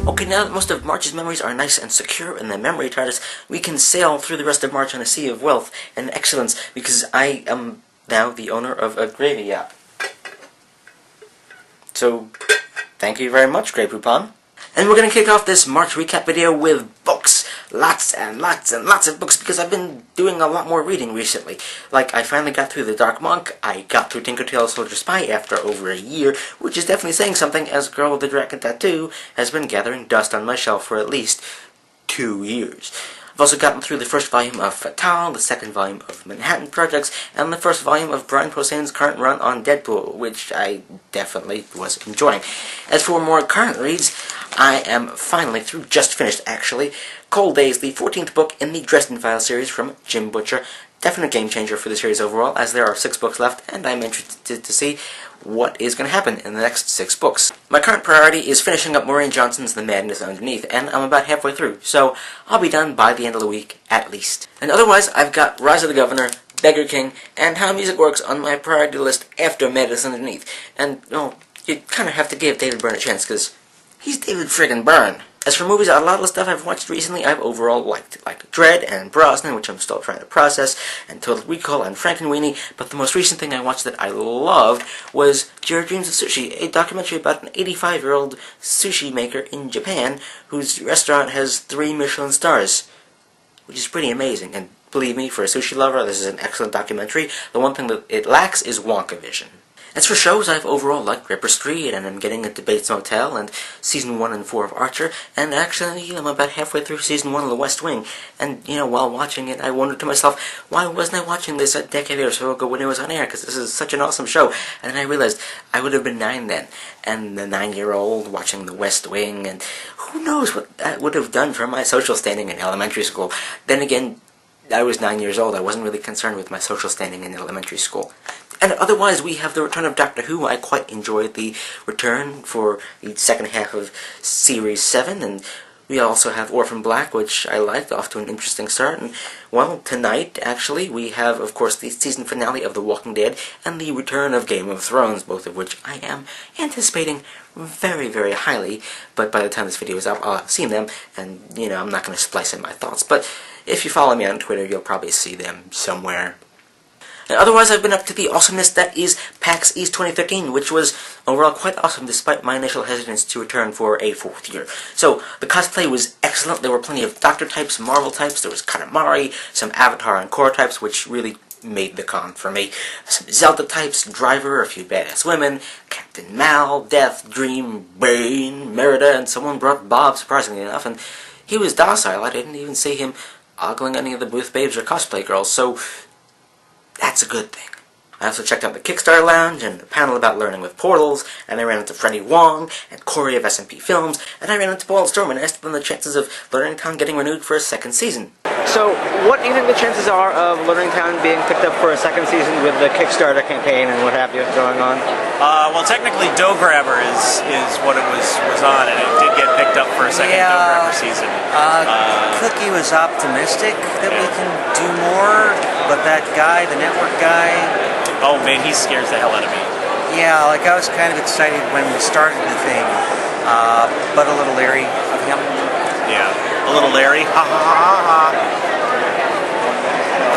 Okay, now that most of March's memories are nice and secure in the memory TARDIS, we can sail through the rest of March on a sea of wealth and excellence, because I am now the owner of a gravy yacht. So, thank you very much, Grey Poupon. And we're going to kick off this March recap video with books. Lots and lots and lots of books, because I've been doing a lot more reading recently. Like, I finally got through The Dark Monk, I got through Tinker Tailor Soldier Spy after over a year, which is definitely saying something, as Girl with the Dragon Tattoo has been gathering dust on my shelf for at least 2 years. I've also gotten through the first volume of Fatale, the second volume of Manhattan Projects, and the first volume of Brian Posehn's current run on Deadpool, which I definitely was enjoying. As for more current reads, I am finally through, just finished actually, Cold Days, the 14th book in the Dresden Files series from Jim Butcher. Definite game changer for the series overall, as there are 6 books left, and I'm interested to see what is going to happen in the next 6 books. My current priority is finishing up Maureen Johnson's The Madness Underneath, and I'm about halfway through, so I'll be done by the end of the week, at least. And otherwise, I've got Rise of the Governor, Beggar King, and How Music Works on my priority list after Madness Underneath. And, well, you kind of have to give David Byrne a chance, because he's David friggin' Byrne. As for movies, a lot of the stuff I've watched recently I've overall liked. Like Dread and Brosnan, which I'm still trying to process, and Total Recall and Frankenweenie, but the most recent thing I watched that I loved was Your Dreams of Sushi, a documentary about an 85-year-old sushi maker in Japan whose restaurant has 3 Michelin stars, which is pretty amazing, and believe me, for a sushi lover, this is an excellent documentary. The one thing that it lacks is Wonka vision. As for shows, I've overall liked Ripper Street, and I'm getting into Bates Motel, and Season 1 and 4 of Archer, and actually I'm about halfway through Season 1 of The West Wing, and, you know, while watching it, I wondered to myself, why wasn't I watching this a decade or so ago when it was on air, because this is such an awesome show, and then I realized I would have been 9 then, and the 9-year-old watching The West Wing, and who knows what that would have done for my social standing in elementary school. Then again, I was 9 years old, I wasn't really concerned with my social standing in elementary school. And otherwise, we have the return of Doctor Who. I quite enjoyed the return for the second half of Series 7, and we also have Orphan Black, which I liked, off to an interesting start. And, well, tonight, actually, we have, of course, the season finale of The Walking Dead, and the return of Game of Thrones, both of which I am anticipating very, very highly. But by the time this video is up, I'll have seen them, and, you know, I'm not going to splice in my thoughts. But if you follow me on Twitter, you'll probably see them somewhere. And otherwise, I've been up to the awesomeness that is PAX East 2013, which was overall quite awesome despite my initial hesitance to return for a 4th year. So, the cosplay was excellent. There were plenty of Doctor types, Marvel types, there was Katamari, some Avatar and Korra types, which really made the con for me. Some Zelda types, Driver, a few badass women, Captain Mal, Death, Dream, Bane, Merida, and someone brought Bob, surprisingly enough, and he was docile. I didn't even see him ogling any of the booth babes or cosplay girls, so that's a good thing. I also checked out the Kickstarter Lounge and a panel about learning with portals, and I ran into Freddie Wong and Corey of SMP Films, and I ran into Paul and Storm and asked them the chances of Learning Town getting renewed for a 2nd season. So, what do you think the chances are of Learning Town being picked up for a 2nd season with the Kickstarter campaign and what have you going on? Well, technically, Dough Grabber is what it was on, and it did get picked up for a 2nd Dough Grabber season. Cookie was optimistic that we can do more, but that guy, the network guy... Oh man, he scares the hell out of me. Yeah, like I was kind of excited when we started the thing, but a little leery of him. Yeah, a little leery. Ha ha ha ha.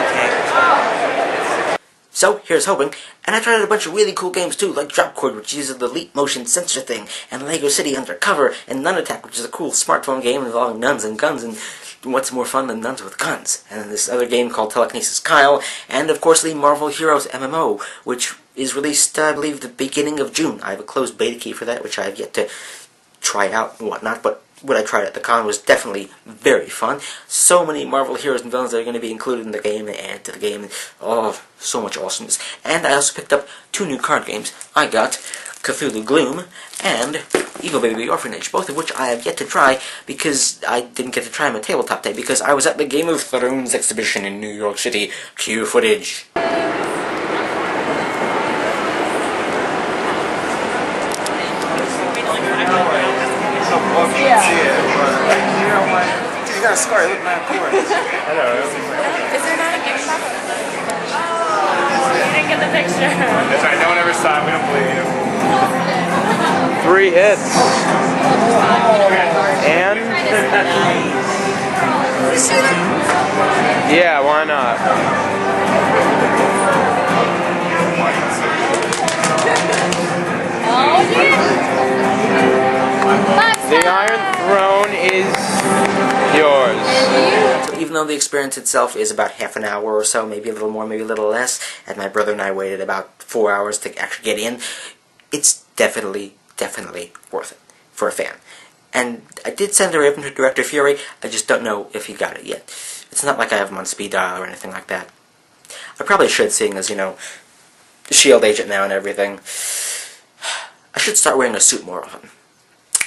Okay. So, here's hoping. And I tried out a bunch of really cool games too, like Dropcord, which uses the Leap Motion sensor thing, and Lego City Undercover, and Nun Attack, which is a cool smartphone game involving nuns and guns, and what's more fun than nuns with guns? And this other game called Telekinesis Kyle, and of course the Marvel Heroes MMO, which is released, I believe, the beginning of June. I have a closed beta key for that, which I have yet to try out and whatnot, but what I tried at the con was definitely very fun. So many Marvel heroes and villains that are going to be included in the game and add to the game. Oh, so much awesomeness. And I also picked up 2 new card games. I got Cthulhu Gloom and Evil Baby Orphanage, both of which I have yet to try because I didn't get to try them at Tabletop Day because I was at the Game of Thrones exhibition in New York City. Cue footage. You got a scar, you look mad cool. I know. Is there not a gift box? Oh, you didn't get the picture. That's right, no one ever saw it, we don't believe you. 3 hits. Yeah, why not? The Iron Throne is yours. So even though the experience itself is about half an hour or so, maybe a little more, maybe a little less, and my brother and I waited about 4 hours to actually get in, it's definitely worth it for a fan. And I did send a raven to Director Fury, I just don't know if he got it yet. It's not like I have him on speed dial or anything like that. I probably should, seeing as, you know, S.H.I.E.L.D. agent now and everything. I should start wearing a suit more often.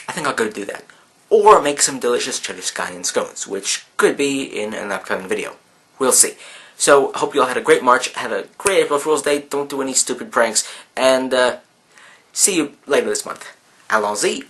I think I'll go do that. Or make some delicious cheddar scallion scones, which could be in an upcoming video. We'll see. So, hope you all had a great March, have a great April Fool's Day, don't do any stupid pranks, and see you later this month. Allons-y!